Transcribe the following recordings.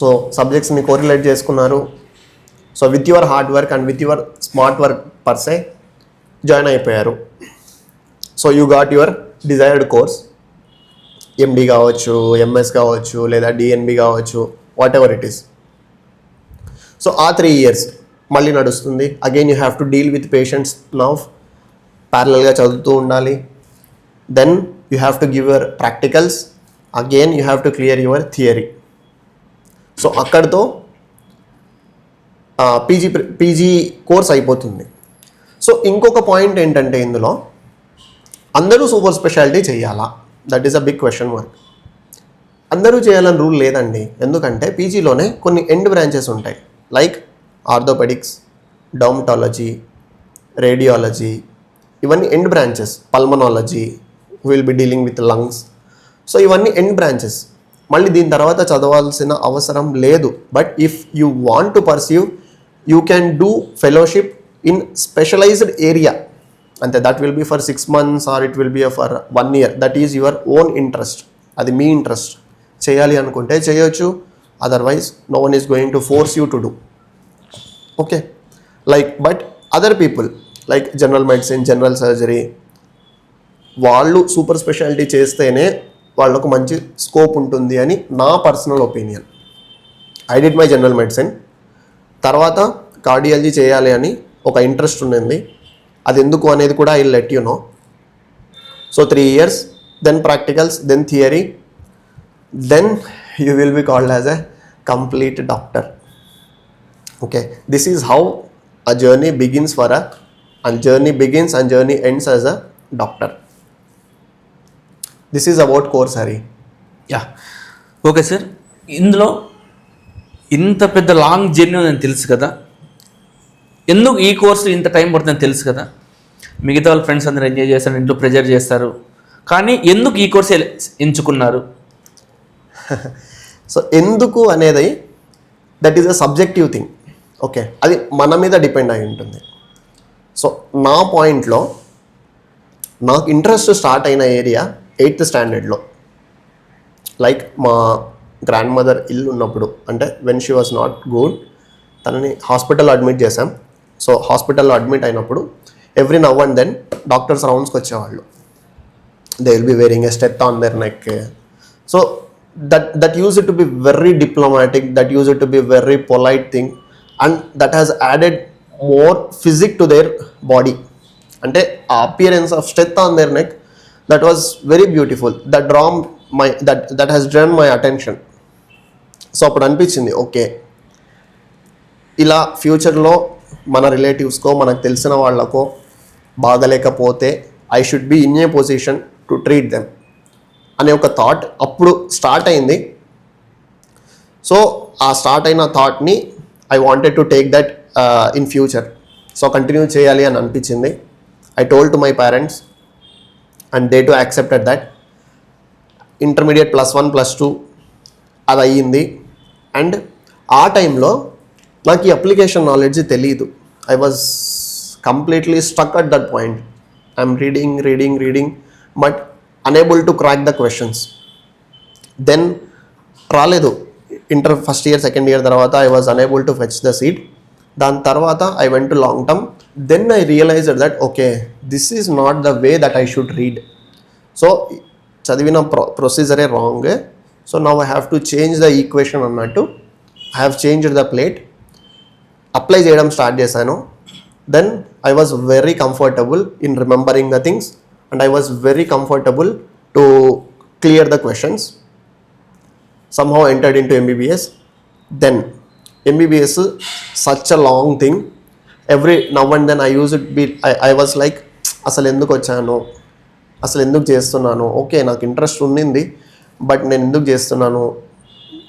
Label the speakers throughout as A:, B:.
A: So సబ్జెక్ట్స్ని correlate చేసుకున్నారు. So with your hard work and with your smart work per se join అయిపోయారు. So you got your desired course, MD కావచ్చు, MS కావచ్చు, లేదా DNB కావచ్చు, whatever it is. So ఆ 3 years మళ్ళీ నడుస్తుంది. Again you have to deal with patients now, ప్యారలల్గా చదువుతూ ఉండాలి. Then you have to give your practicals, again you have to clear your theory. So అక్కడితో పీజీ కోర్స్ అయిపోతుంది. So ఇంకొక point ఏంటంటే ఇందులో అందరూ సూపర్ స్పెషాలిటీ చేయాలా? That is a big question mark. అందరూ చేయాలని రూల్ లేదండి. ఎందుకంటే పీజీలోనే కొన్ని ఎండ్ బ్రాంచెస్ ఉంటాయి, లైక్ ఆర్థోపెడిక్స్, డర్మటాలజీ, రేడియాలజీ, ఇవన్నీ end branches. Pulmonology, will be dealing with lungs. So ఇవన్నీ ఎండ్ బ్రాంచెస్. మళ్ళీ దీని తర్వాత చదవాల్సిన అవసరం లేదు. But if you want to perceive, you can do fellowship in specialised area. అంతే, that will be for 6 months or it will be for 1 year. That is your own interest. అది మీ interest. చేయాలి అనుకుంటే చేయొచ్చు, otherwise no one is going to force you to do. Okay, like but other people like general medicine, general surgery, వాళ్ళు super speciality చేస్తేనే వాళ్ళకు మంచి scope ఉంటుంది అని నా personal opinion. I did my general medicine, తర్వాత కార్డియాలజీ చేయాలి అని ఒక ఇంట్రెస్ట్ ఉండింది. అది ఎందుకు అనేది కూడా I let you know. So 3 years, then practicals, then theory, then you will be called as a complete doctor. Okay, this is how a journey begins for a, and journey begins and journey ends as a doctor. This is about course, Hari.
B: Yeah, okay sir. ఇందులో ఇంత పెద్ద long journey ఉందని తెలుసు కదా, ఎందుకు ఈ course ఇంత time పడుతుందని తెలుసు కదా, మిగతా వాళ్ళ ఫ్రెండ్స్ అందరూ ఎంజాయ్ చేస్తారు, ఇంట్లో ప్రెజర్ చేస్తారు, కానీ ఎందుకు ఈ కోర్సు ఎంచుకున్నారు?
A: సో ఎందుకు అనేది that is a subjective thing. Okay, అది మన మీద డిపెండ్ అయి ఉంటుంది. సో నా పాయింట్లో నాకు ఇంట్రెస్ట్ స్టార్ట్ అయిన ఏరియా 8th standard. లైక్ మా గ్రాండ్ మదర్ ఇల్లు ఉన్నప్పుడు, అంటే when she was not good, తనని హాస్పిటల్లో అడ్మిట్ చేశాం. సో హాస్పిటల్లో అడ్మిట్ అయినప్పుడు every now and then doctors రౌండ్స్కి వచ్చేవాళ్ళు. They will be wearing a steth on their neck. So that use to be very diplomatic, that use to be very polite thing, and that has added more physique to their body. అంటే ఆ appearance of steth on their neck, that was very beautiful. That has drawn my attention. So అప్పుడు అనిపించింది, okay, ఇలా ఫ్యూచర్లో మన రిలేటివ్స్కో, మనకు తెలిసిన వాళ్ళకో బాగలేకపోతే I should be in a position to treat them అనే ఒక థాట్ అప్పుడు స్టార్ట్ అయింది. సో ఆ స్టార్ట్ అయిన థాట్ని I wanted to take that in future. So continue చేయాలి అని అనిపించింది. I told to my parents and they too accepted that. Intermediate +1 +2 అది అయ్యింది. అండ్ ఆ టైంలో నాకు ఈ అప్లికేషన్ నాలెడ్జ్ తెలియదు. I was completely stuck at that point. I'm reading but unable to crack the questions. Then రాలేదు. Inter first year, second year తర్వాత I was unable to fetch the seat. దాని తర్వాత I went to long term. Then I realised that okay, this is not the way that I should read. So చదివిన ప్రొసీజరే wrong. So now I have to change the equation అన్నట్టు I have changed the plate. Apply చేయడం start చేశాను. Then I was very comfortable in remembering the things and I was very comfortable to clear the questions. Somehow entered into MBBS. Then MBBS, such a long thing. Every now and then I was like, అసలు ఎందుకు వచ్చాను, అసలు ఎందుకు చేస్తున్నాను, okay నాకు interest ఉండింది but నేను ఎందుకు చేస్తున్నాను,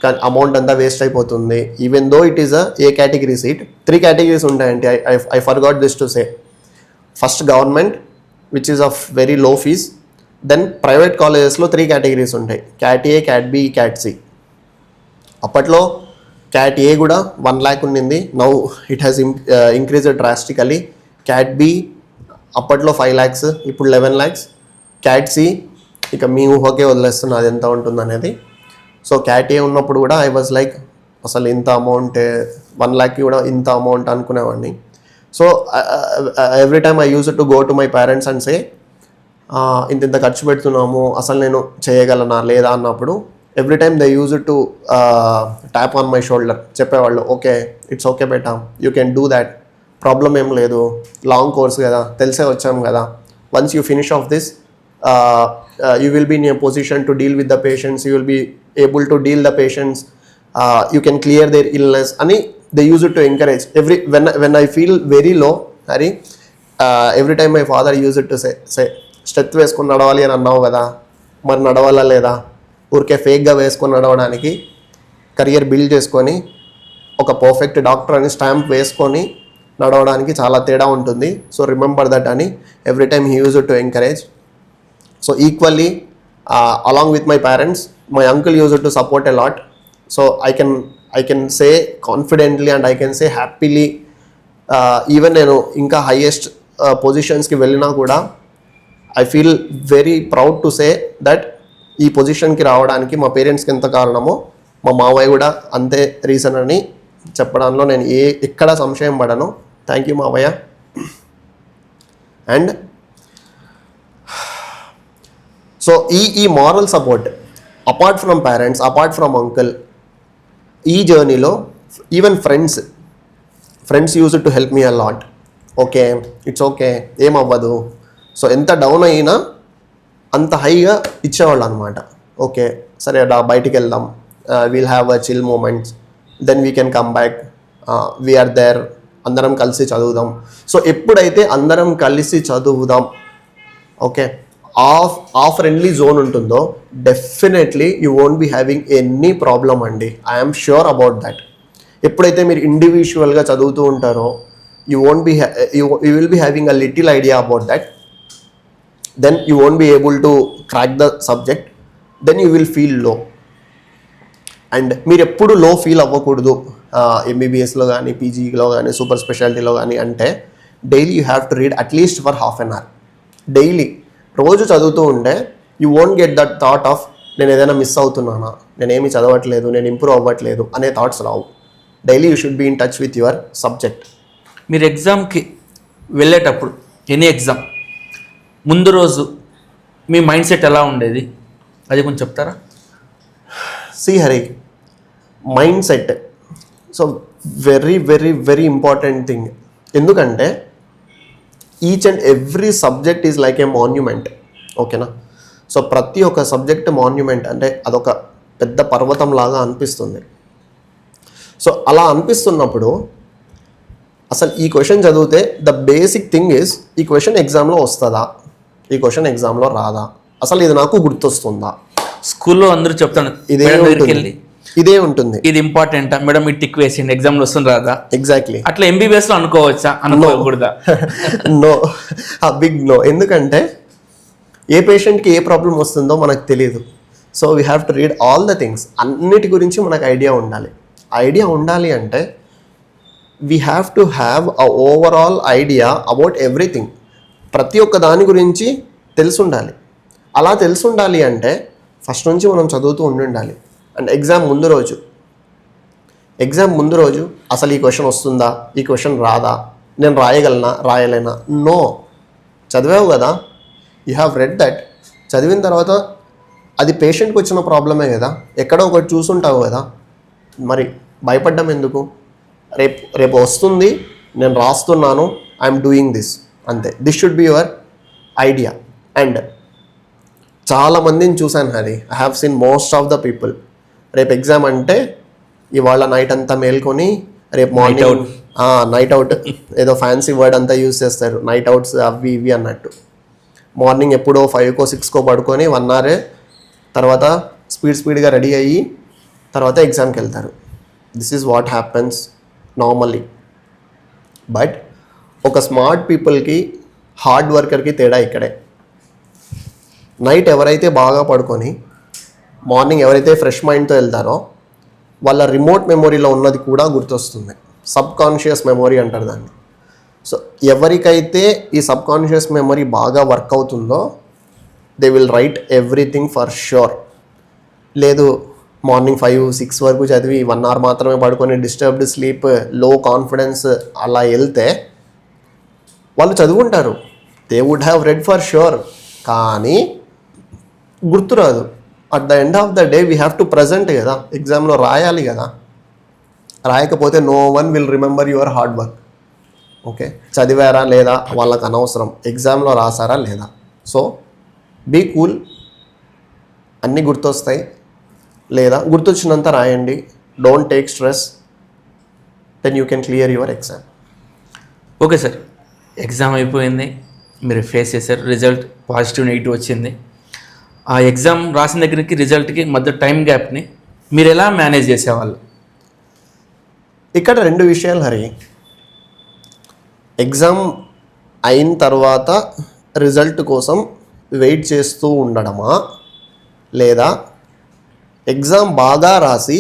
A: కానీ అమౌంట్ అంతా వేస్ట్ అయిపోతుంది. Even though it is a category seat. 3 categories ఉంటాయండి. I forgot this to say. First government which is of very low fees. Then private కాలేజెస్లో 3 categories ఉంటాయి, CAT A, CAT B, CAT C. అప్పట్లో CAT A కూడా 1 lakh ఉండింది. Now it has increased drastically. CAT B అప్పట్లో 5 lakhs, ఇప్పుడు 11 lakhs. CAT C ఇక మీ ఊహకే వదిలేస్తున్నా అది ఎంత ఉంటుంది అనేది. సో CAT A ఉన్నప్పుడు కూడా ఐ వాజ్ లైక్ అసలు ఇంత అమౌంటే, 1 lakh కూడా ఇంత అమౌంట్ అనుకునేవాడిని. So every time I use to go to my parents and say ఇంత ఖర్చు పెడుతున్నాము, అసలు నేను చేయగలనా లేదా అన్నప్పుడు every time they use to tap on my shoulder, చెప్పేవాళ్ళు ఓకే ఇట్స్ ఓకే బేటా, you can do that, problem ఏం లేదు, లాంగ్ కోర్స్ కదా, తెలిసే వచ్చాం కదా, once you finish off this you will be in a position to deal with the patients, you will be able to deal the patients, you can clear their illness ani they use it to encourage. When I feel very low, Hari, every time my father used it to say strength వేసుకొని నడవాలి అని అన్నావు కదా, మరి నడవాలా లేదా, ఊరికే ఫేక్గా వేసుకొని నడవడానికి కెరియర్ బిల్డ్ చేసుకొని ఒక పర్ఫెక్ట్ డాక్టర్ అని స్టాంప్ వేసుకొని నడవడానికి చాలా తేడా ఉంటుంది. సో రిమెంబర్ దట్ అని every time he use to encourage. So equally, along with my parents, my uncle used to support a lot. So I can say confidently and I can say happily, even నేను ఇంకా highest పొజిషన్స్కి వెళ్ళినా కూడా I feel very proud to say that ఈ పొజిషన్కి రావడానికి మా పేరెంట్స్కి ఎంత కారణమో మా మావయ్య కూడా అంతే రీజన్ అని చెప్పడంలో నేను ఎక్కడ సంశయం పడను. థ్యాంక్ యూ మావయ్య. అండ్ సో ఈ moral support apart from parents, apart from uncle, ఈ జర్నీలో even friends use to help me a lot. Okay it's okay, ఏమవ్వదు. సో ఎంత డౌన్ అయినా అంత హైగా ఇచ్చేవాళ్ళు అనమాట. ఓకే సరే బయటికి వెళ్దాం, we'll have a chill moments, then we can come back, we are there, అందరం కలిసి చదువుదాం. సో ఎప్పుడైతే అందరం కలిసి చదువుదాం, ఓకే, ఆ ఫ్రెండ్లీ జోన్ ఉంటుందో definitely you won't be having any problem అండి. I'm sure about that. ఎప్పుడైతే మీరు ఇండివిజువల్గా చదువుతూ ఉంటారో you won't be you will be having a little idea about that, then you won't be able to crack the subject, then you will feel low. And మీరు ఎప్పుడు లో feel అవ్వకూడదు ఎంబీబీఎస్లో కానీ, పీజీలో కానీ, సూపర్ స్పెషాలిటీలో కానీ. అంటే daily you have to read at least for half an hour daily. రోజు చదువుతూ ఉంటే you won't get that thought of నేను ఏదైనా మిస్ అవుతున్నానా, నేనేమి చదవట్లేదు, నేను ఇంప్రూవ్ అవ్వట్లేదు అనే థాట్స్ రావు. Daily you should be in touch with your subject.
B: మీరు ఎగ్జామ్కి వెళ్ళేటప్పుడు ఎనీ ఎగ్జామ్ ముందు రోజు మీ మైండ్ సెట్ ఎలా ఉండేది, అది కొంచెం చెప్తారా?
A: See Hari, mindset so very very very important thing. ఎందుకంటే each and every subject is like a monument. ఓకేనా? సో ప్రతి ఒక్క సబ్జెక్ట్ మాన్యుమెంట్ అంటే అదొక పెద్ద పర్వతం లాగా అనిపిస్తుంది. సో అలా అనిపిస్తున్నప్పుడు అసలు ఈ క్వశ్చన్ చదివితే ద బేసిక్ థింగ్ ఈజ్ ఈ క్వశ్చన్ ఎగ్జామ్లో వస్తుందా, ఈ క్వశ్చన్ ఎగ్జామ్లో రాదా, అసలు ఇది నాకు గుర్తొస్తుందా.
B: స్కూల్లో అందరూ చెప్తాను
A: ఇదే ఉంటుంది,
B: ఇది ఇంపార్టెంట్ మేడం, ఈ టిక్ వేసిండి ఎగ్జామ్లో వస్తుంది రాదా.
A: ఎగ్జాక్ట్లీ.
B: అట్లా ఎంబీబీఎస్లో అనుకోవచ్చా, అనుకోకూడదా?
A: No, big no. ఎందుకంటే ఏ పేషెంట్కి ఏ ప్రాబ్లం వస్తుందో మనకు తెలియదు. So we have to read all the things. అన్నిటి గురించి మనకు ఐడియా ఉండాలి. ఐడియా ఉండాలి అంటే we have to have a overall idea about everything. ప్రతి ఒక్క దాని గురించి తెలుసుండాలి. అలా తెలుసుండాలి అంటే ఫస్ట్ నుంచి మనం చదువుతూ ఉండాలి. అండ్ ఎగ్జామ్ ముందు రోజు అసలు ఈ క్వశ్చన్ వస్తుందా, ఈ క్వశ్చన్ రాదా, నేను రాయగలనా, రాయలేనా. నో, చదివావు కదా, యూ హ్యావ్ రెడ్ దట్. చదివిన తర్వాత అది పేషెంట్కి వచ్చిన ప్రాబ్లమే కదా, ఎక్కడో ఒకటి చూసుంటావు కదా, మరి భయపడ్డం ఎందుకు. రేపు వస్తుంది, నేను రాస్తున్నాను, ఐఎమ్ డూయింగ్ దిస్, అంతే. This should be your idea. And చాలామందిని చూశాను Hari, I have seen most of the people రేపు ఎగ్జామ్ అంటే ఇవాళ నైట్ అంతా మేల్కొని రేపు మార్నింగ్ నైట్ అవుట్, ఏదో ఫ్యాన్సీ వర్డ్ అంతా యూజ్ చేస్తారు, నైట్ అవుట్స్ అవి ఇవి అన్నట్టు. మార్నింగ్ ఎప్పుడో 5కో 6కో పడుకొని 1 hour తర్వాత స్పీడ్గా రెడీ అయ్యి తర్వాత ఎగ్జామ్కి వెళ్తారు. This is what happens normally. But ఒక స్మార్ట్ పీపుల్కి హార్డ్ వర్కర్కి తేడా ఇక్కడే. నైట్ ఎవరైతే బాగా పడుకొని మార్నింగ్ ఎవరైతే ఫ్రెష్ మైండ్తో వెళ్తారో వాళ్ళ రిమోట్ మెమొరీలో ఉన్నది కూడా గుర్తొస్తుంది. సబ్ కాన్షియస్ మెమొరీ అంటారు దాన్ని. సో ఎవరికైతే ఈ సబ్ కాన్షియస్ మెమొరీ బాగా వర్క్ అవుతుందో they will write everything for sure. లేదు మార్నింగ్ 5-6 వరకు చదివి 1 hour మాత్రమే పడుకొని డిస్టర్బ్డ్ స్లీప్, లో కాన్ఫిడెన్స్ అలా వెళ్తే వాళ్ళు చదువుకుంటారు. They would have read for sure, కానీ గుర్తురాదు. At the end of the day we have to present కదా, ఎగ్జామ్లో రాయాలి కదా. రాయకపోతే no one will remember your hard work. Okay, చదివారా లేదా వాళ్ళకి అనవసరం, ఎగ్జామ్లో రాసారా లేదా. సో బీ కూల్, అన్నీ గుర్తొస్తాయి, లేదా గుర్తొచ్చినంత రాయండి. Don't take stress, then you can clear your exam.
B: Okay sir, exam అయిపోయింది, మీరు ఫేస్ చేశారు, రిజల్ట్ పాజిటివ్ నెగిటివ్ వచ్చింది. ఆ ఎగ్జామ్ రాసిన దగ్గరికి రిజల్ట్కి మధ్య టైం గ్యాప్ని మీరు ఎలా మేనేజ్ చేసేవాళ్ళు?
A: ఇక్కడ 2 విషయాలు హరి. ఎగ్జామ్ అయిన తర్వాత రిజల్ట్ కోసం వెయిట్ చేస్తూ ఉండడమా, లేదా ఎగ్జామ్ బాగా రాసి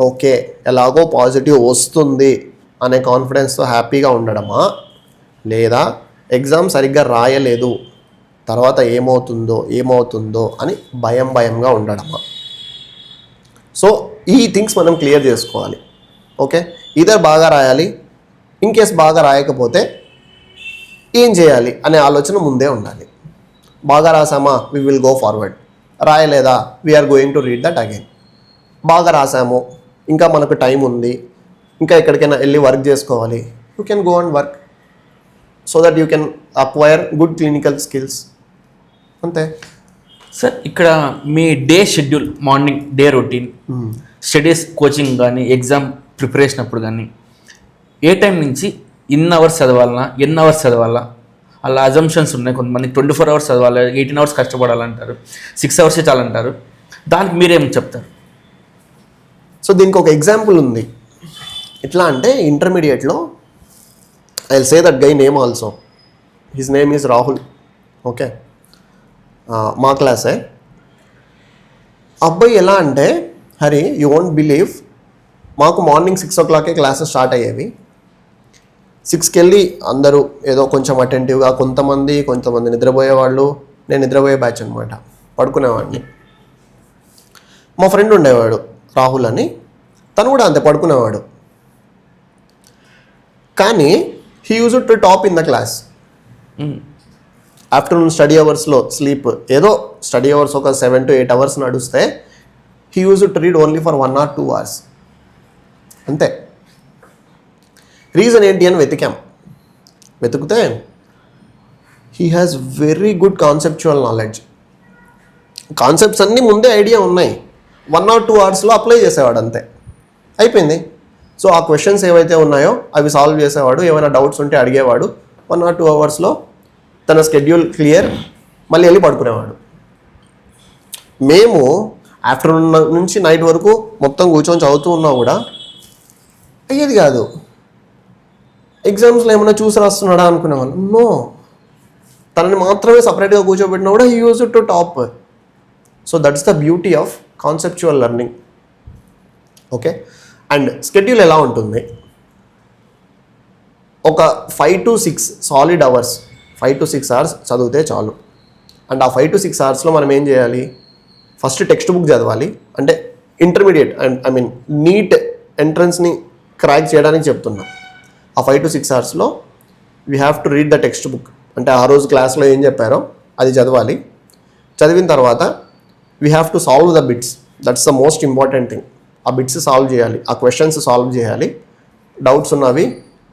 A: ఓకే ఎలాగో పాజిటివ్ వస్తుంది అనే కాన్ఫిడెన్స్తో హ్యాపీగా ఉండడమా, లేదా ఎగ్జామ్ సరిగ్గా రాయలేదు తర్వాత ఏమవుతుందో అని భయంగా ఉండడమా. సో ఈ థింగ్స్ మనం క్లియర్ చేసుకోవాలి. ఓకే, ఇద్దరు బాగా రాయాలి, ఇన్ కేస్ బాగా రాయకపోతే ఏం చేయాలి అనే ఆలోచన ముందే ఉండాలి. బాగా రాసామా, వి విల్ గో ఫార్వర్డ్. రాయలేదా, we are going to read that again. బాగా రాసాము, ఇంకా మనకు టైం ఉంది, ఇంకా ఎక్కడికైనా వెళ్ళి వర్క్ చేసుకోవాలి, you can go and work so that you can acquire good clinical skills. అంతే
B: సార్. ఇక్కడ మీ day schedule, morning day routine, studies coaching కానీ ఎగ్జామ్ ప్రిపరేషన్ అప్పుడు కానీ ఏ టైం నుంచి ఎన్ని అవర్స్ చదవాలా అలా అజంప్షన్స్ ఉన్నాయి. కొంతమంది 24 hours చదవాలి, 18 hours కష్టపడాలంటారు, 6 hours చాలంటారు. దానికి మీరేం చెప్తారు?
A: సో దీనికి ఒక ఎగ్జాంపుల్ ఉంది. ఎట్లా అంటే ఇంటర్మీడియట్లో I will say that guy name also, his name is Rahul. Okay, మా క్లాసే. అబ్బాయి ఎలా అంటే హరి, యూ వోంట్ బిలీవ్, మాకు మార్నింగ్ 6 o'clock క్లాసెస్ స్టార్ట్ అయ్యేవి. 6కి వెళ్ళి అందరూ ఏదో కొంచెం అటెంటివ్గా, కొంతమంది నిద్రపోయేవాళ్ళు, నేను నిద్రపోయే బ్యాచ్ అనమాట, పడుకునేవాడిని. మా ఫ్రెండ్ ఉండేవాడు రాహుల్ అని, తను కూడా అంతే పడుకునేవాడు. కానీ he used to top in the class. Afternoon study అవర్స్లో స్లీప్, ఏదో స్టడీ అవర్స్ ఒక 7 to 8 hours నడుస్తే he used to read only for 1 or 2 hours అంతే. రీజన్ ఏంటి అని వెతికితే he has very good conceptual knowledge. Concepts అన్నీ ముందే ఐడియా ఉన్నాయి, 1 or 2 hours అప్లై చేసేవాడు అంతే, అయిపోయింది. సో ఆ క్వశ్చన్స్ ఏవైతే ఉన్నాయో అవి సాల్వ్ చేసేవాడు, ఏమైనా డౌట్స్ ఉంటే అడిగేవాడు. 1 or 2 hours తన స్కెడ్యూల్ క్లియర్, మళ్ళీ వెళ్ళి పడుకునేవాడు. మేము ఆఫ్టర్నూన్ నుంచి నైట్ వరకు మొత్తం కూర్చొని చదువుతూ ఉన్నా కూడా అయ్యేది కాదు. ఎగ్జామ్స్లో ఏమైనా చూసి రాస్తున్నాడా అనుకునేవాళ్ళు. నో, తనని మాత్రమే సపరేట్గా కూర్చోబెట్టినా కూడా he use to top. So that's the beauty of conceptual learning. Okay, and schedule ఎలా ఉంటుంది, ఒక 5 to 6 solid hours, 5 to 6 hours చదివితే చాలు. అండ్ ఆ 5 to 6 hours మనం ఏం చేయాలి, ఫస్ట్ టెక్స్ట్ బుక్ చదవాలి. అంటే ఇంటర్మీడియట్ అండ్ నీట్ ఎంట్రన్స్ని క్రాక్ చేయడానికి చెప్తున్నా. ఆ 5 to 6 hours we have to read the text book. అంటే ఆ రోజు క్లాస్లో ఏం చెప్పారో అది చదవాలి. చదివిన తర్వాత we have to solve the bits. That's the most important thing. ఆ బిట్స్ సాల్వ్ చేయాలి, ఆ క్వశ్చన్స్ సాల్వ్ చేయాలి. డౌట్స్ ఉన్నవి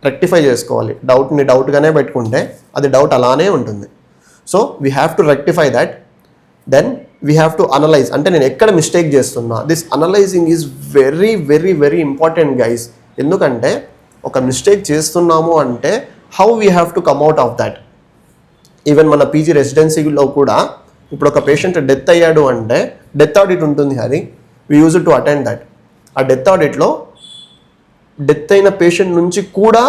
A: రెక్టిఫై చేసుకోవాలి. డౌట్ని డౌట్గానే పెట్టుకుంటే అది డౌట్ అలానే ఉంటుంది. So we have to rectify that. Then we have to analyse. అంటే నేను ఎక్కడ మిస్టేక్ చేస్తున్నా, this analysing is very very very important guys. ఎందుకంటే ఒక మిస్టేక్ చేస్తున్నాము అంటే how we have to come out of that. Even మన పీజీ రెసిడెన్సీలో కూడా ఇప్పుడు ఒక పేషెంట్ డెత్ అయ్యాడు అంటే డెత్ ఆడిట్ ఉంటుంది Hari, we use to attend that. ఆ డెత్ ఆడిట్లో డెత్ అయిన పేషెంట్ నుంచి కూడా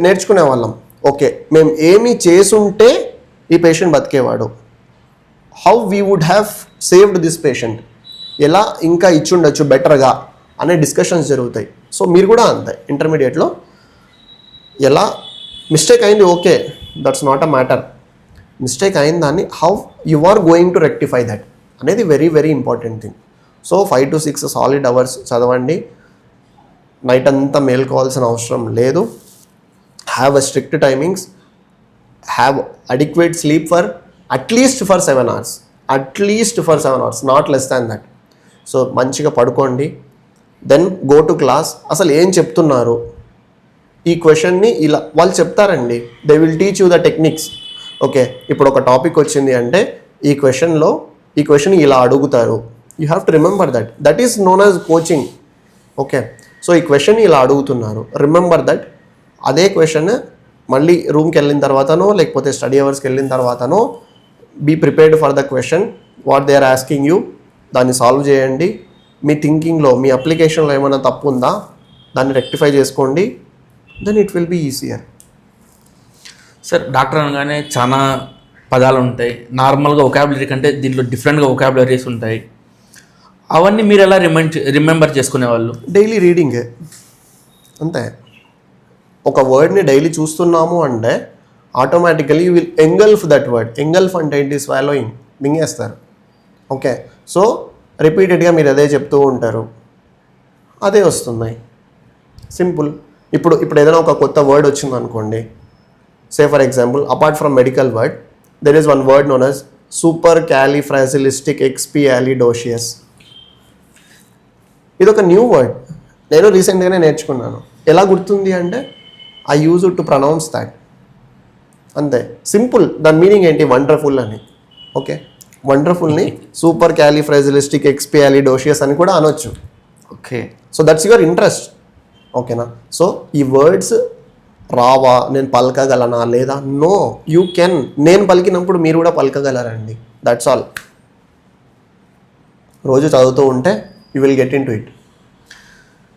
A: నేర్చుకునే వాళ్ళం. ఓకే, మేము ఏమి చేసుంటే ఈ పేషెంట్ బతికేవాడు, how we would have saved this patient, ఎలా ఇంకా ఇచ్చుండొచ్చు బెటర్గా అనే డిస్కషన్స్ జరుగుతాయి. సో మీరు కూడా అంతే, ఇంటర్మీడియట్లో ఎలా మిస్టేక్ అయింది, okay, that's not a matter. Mistake అయిన దాన్ని how you are going to rectify that అనేది very very important thing. So 5 to 6 solid hours చదవండి. నైట్ అంతా మేల్కోవాల్సిన అవసరం లేదు. Have a strict timings, have adequate sleep for at least for 7 hours, not less than that. So మంచిగా పడుకోండి. Then go to class. అసలు ఏం చెప్తున్నారు, ఈ క్వశ్చన్ని ఇలా వాళ్ళు చెప్తారండి. They will teach you the techniques. Okay, ఇప్పుడు ఒక టాపిక్ వచ్చింది అంటే ఈ క్వశ్చన్ ఇలా అడుగుతారు. You have to remember that is known as coaching. Okay, so ఈ క్వశ్చన్ ఇలా అడుగుతున్నారు, రిమెంబర్ దట్. అదే క్వశ్చన్ మళ్ళీ రూమ్కి వెళ్ళిన తర్వాతనో లేకపోతే స్టడీ అవర్స్కి వెళ్ళిన తర్వాతనో be prepared for the question what they are asking you. దాన్ని సాల్వ్ చేయండి. మీ థింకింగ్లో, మీ అప్లికేషన్లో ఏమైనా తప్పు ఉందా దాన్ని రెక్టిఫై చేసుకోండి. Then it will be easier.
B: Sir, doctor అనగానే చాలా పదాలు ఉంటాయి. నార్మల్గా ఒకాబులరీ కంటే దీంట్లో డిఫరెంట్గా ఒకాబులరీస్ ఉంటాయి. అవన్నీ మీరు ఎలా రిమెంబర్ చేసుకునేవాళ్ళు?
A: డైలీ రీడింగే అంతే. ఒక వర్డ్ని డైలీ చూస్తున్నాము అంటే automatically you will engulf that word. Engulf అంటే ఏంటి? స్వాలోయింగ్, మింగేస్తారు. ఓకే, సో రిపీటెడ్గా మీరు అదే చెప్తూ ఉంటారు, అదే వస్తున్నాయి. సింపుల్. ఇప్పుడు ఏదైనా ఒక కొత్త వర్డ్ వచ్చింది అనుకోండి. Say for example, apart from medical word there is one word known as supercalifragilisticexpialidocious. ఇది ఒక న్యూ వర్డ్, నేను రీసెంట్గానే నేర్చుకున్నాను. ఎలా గుర్తుంది అంటే I use to pronounce that, అంతే. సింపుల్. దాని మీనింగ్ ఏంటి? వండర్ఫుల్ అని. ఓకే, వండర్ఫుల్ని సూపర్ క్యాలిఫ్రాజిలిస్టిక్ ఎక్స్పియాలిడోషియస్ అని కూడా అనొచ్చు.
B: Okay,
A: so that's your interest. ఓకేనా? సో ఈ వర్డ్స్ రావా, నేను పలకగలనా లేదా? No, you can. నేను పలికినప్పుడు మీరు కూడా పలకగలరండి. That's all. రోజు చదువుతూ ఉంటే you will get in to it.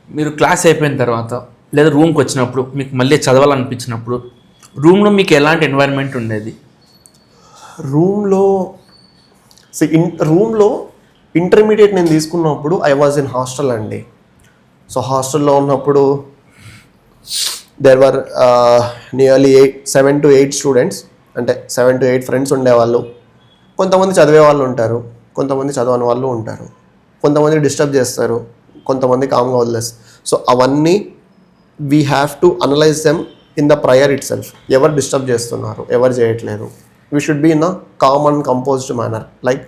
B: మీరు క్లాస్ అయిపోయిన తర్వాత లేదా రూమ్కి వచ్చినప్పుడు మీకు మళ్ళీ చదవాలనిపించినప్పుడు రూమ్లో మీకు ఎలాంటి ఎన్వైర్న్మెంట్ ఉండేది?
A: రూమ్లో ఇంటర్మీడియట్ నేను తీసుకున్నప్పుడు ఐ వాజ్ ఇన్ హాస్టల్ అండి. సో హాస్టల్లో ఉన్నప్పుడు there were nearly 7 to 8 students, అంటే 7 to 8 ఫ్రెండ్స్ ఉండేవాళ్ళు. కొంతమంది చదివే వాళ్ళు ఉంటారు, కొంతమంది చదవని వాళ్ళు ఉంటారు, కొంతమంది డిస్టర్బ్ చేస్తారు, కొంతమంది కామ్గా వదిలేస్తారు. సో అవన్నీ we have to analyse them in the prior itself. ఎవరు డిస్టర్బ్ చేస్తున్నారు, ఎవరు చేయట్లేదు. We should be in a calm and composed manner. Like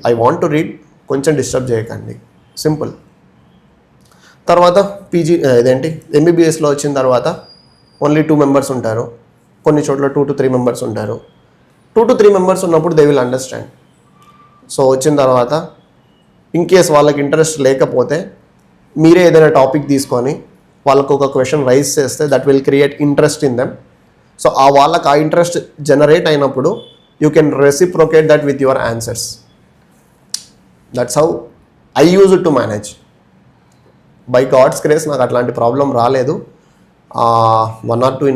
A: I want to read, కొంచెం డిస్టర్బ్ చేయకండి. సింపుల్. తర్వాత ఎంబీబీఎస్లో వచ్చిన తర్వాత ఓన్లీ 2 members ఉంటారు, కొన్ని చోట్ల 2 to 3 members ఉంటారు. 2 to 3 members ఉన్నప్పుడు దే విల్ అండర్స్టాండ్. సో వచ్చిన తర్వాత ఇన్ కేస్ వాళ్ళకి ఇంట్రెస్ట్ లేకపోతే మీరే ఏదైనా టాపిక్ తీసుకొని వాళ్ళకు ఒక క్వశ్చన్ రైజ్ చేస్తే that will create interest in them. So వాళ్ళకి ఆ ఇంట్రెస్ట్ జనరేట్ అయినప్పుడు you can reciprocate that with your answers. That's how I use to manage. By God's grace నాకు అట్లాంటి ప్రాబ్లం రాలేదు. 1 or 2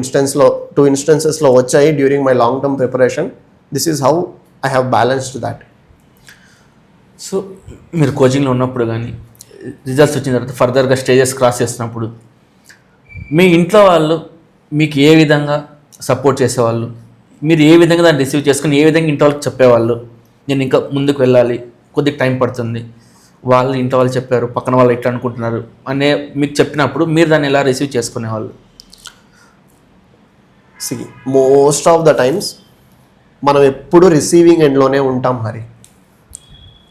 A: instances వచ్చాయి during my long term preparation. This is how I have balanced that.
B: So మీరు కోచింగ్లో ఉన్నప్పుడు కానీ results వచ్చిన తర్వాత ఫర్దర్గా స్టేజెస్ క్రాస్ చేస్తున్నప్పుడు మీ ఇంట్లో వాళ్ళు మీకు ఏ విధంగా సపోర్ట్ చేసేవాళ్ళు? మీరు ఏ విధంగా దాన్ని రిసీవ్ చేసుకుని ఏ విధంగా ఇంట్లో వాళ్ళకి చెప్పేవాళ్ళు? నేను ఇంకా ముందుకు వెళ్ళాలి, కొద్దిగా టైం పడుతుంది, వాళ్ళు ఇంట్లో వాళ్ళు చెప్పారు, పక్కన వాళ్ళు ఎట్లా అనుకుంటున్నారు అనే మీకు చెప్పినప్పుడు మీరు దాన్ని ఎలా రిసీవ్ చేసుకునేవాళ్ళు?
A: మోస్ట్ ఆఫ్ ద టైమ్స్ మనం ఎప్పుడు రిసీవింగ్ ఎండ్లోనే ఉంటాం. మరి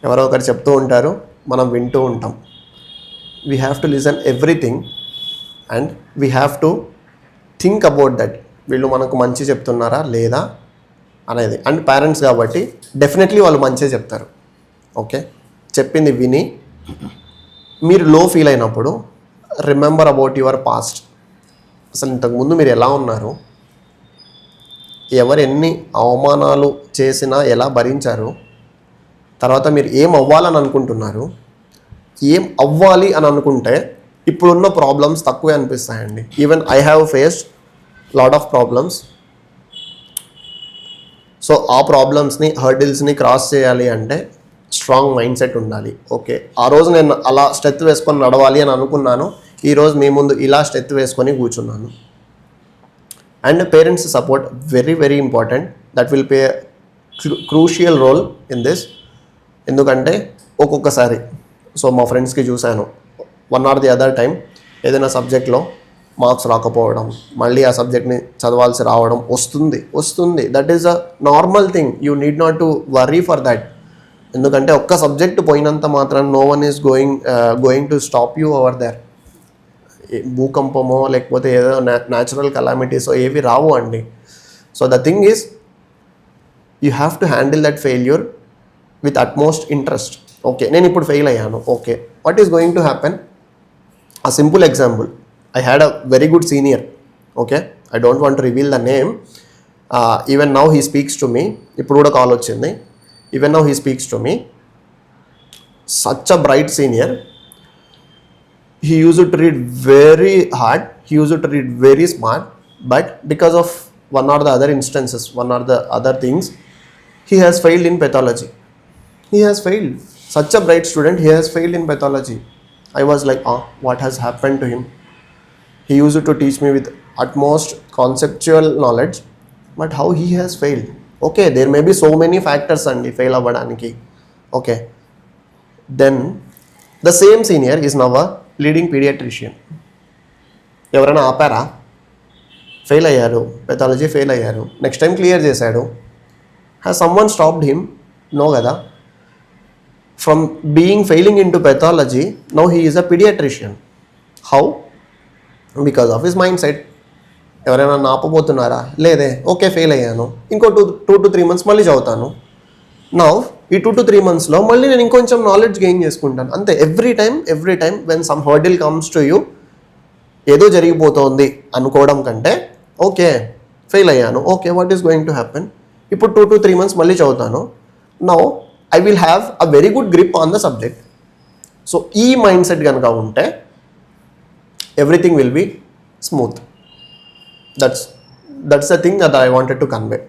A: ఎవరో ఒకరు చెప్తూ ఉంటారు, మనం వింటూ ఉంటాం. We have to listen everything and we have to think about that. వీళ్ళు మనకు మంచి చెప్తున్నారా లేదా అనేది. అండ్ పేరెంట్స్ కాబట్టి డెఫినెట్లీ వాళ్ళు మంచిగా చెప్తారు. ఓకే, చెప్పింది విని మీరు లో ఫీల్ అయినప్పుడు రిమెంబర్ అబౌట్ యువర్ పాస్ట్. అసలు ఇంతకుముందు మీరు ఎలా ఉన్నారు, ఎవరు ఎన్ని అవమానాలు చేసినా ఎలా భరించారు, తర్వాత మీరు ఏం అవ్వాలని అనుకుంటున్నారు, ఏం అవ్వాలి అని అనుకుంటే ఇప్పుడున్న ప్రాబ్లమ్స్ తక్కువే అనిపిస్తాయండి. Even I have faced lot of problems. So ఆ ప్రాబ్లమ్స్ని, హర్డిల్స్ని క్రాస్ చేయాలి అంటే స్ట్రాంగ్ మైండ్ సెట్ ఉండాలి. ఓకే, ఆ రోజు నేను అలా స్టెప్ వేసుకొని నడవాలి అని అనుకున్నాను, ఈరోజు మీ ముందు ఇలా స్టెప్ వేసుకొని కూర్చున్నాను. And parents support very very important. That will play crucial role in this. ఎందుకంటే ఒక్కొక్కసారి సో మా ఫ్రెండ్స్కి చూశాను, one or the other time ఏదైనా సబ్జెక్ట్లో మార్క్స్ రాకపోవడం, మళ్ళీ ఆ సబ్జెక్ట్ని చదవాల్సి రావడం వస్తుంది. That is a normal thing. You need not to worry for that. ఎందుకంటే ఒక్క సబ్జెక్ట్ పోయినంత మాత్రం no one is going to stop you over there. భూకంపమో లేకపోతే ఏదో న్యాచురల్ కలామిటీసో ఏవి రావు అండి. So the thing is you have to handle that failure with utmost interest. Okay, నేను ఇప్పుడు ఫెయిల్ అయ్యాను. Okay, what is going to happen? A simple example, I had a very good senior, okay, I don't want to reveal the name. Even now he speaks to me, ఇప్పుడు కూడా call వచ్చింది. Even now he speaks to me. Such a bright senior. He used to read very hard, he used to read very smart, but because of one or the other instances, one or the other things, he has failed in pathology. He has failed. Such a bright student, he has failed in pathology. I was like, what has happened to him? He used to teach me with utmost conceptual knowledge, but how he has failed? Okay, there may be so many factors and fail avvadaniki. Okay, then the same senior is now a leading pediatrician. ఎవరైనా ఆపారా? Fail అయ్యారు, pathology fail అయ్యారు, next time clear చేశాడు. Has someone stopped him? No కదా. From failing into pathology, now he is a pediatrician. How? Because of his mindset. ఎవరైనా ఆపబోతున్నారా? లేదే. Okay, fail అయ్యాను, ఇంకో 2 to 3 months మళ్ళీ చదువుతాను. నౌ ఈ 2 to 3 monthsలో మళ్ళీ నేను ఇంకొంచెం నాలెడ్జ్ గెయిన్ చేసుకుంటాను. అంతే. Every time when some hurdle comes to you, ఏదో జరిగిపోతుంది అనుకోవడం కంటే, ఓకే ఫెయిల్ అయ్యాను, okay what is going to happen, ఇప్పుడు 2 to 3 months మళ్ళీ చదువుతాను. Now I will have a very good grip on the subject. So, ఈ మైండ్ సెట్ కనుక ఉంటే everything will be smooth. That's the thing that I wanted to convey.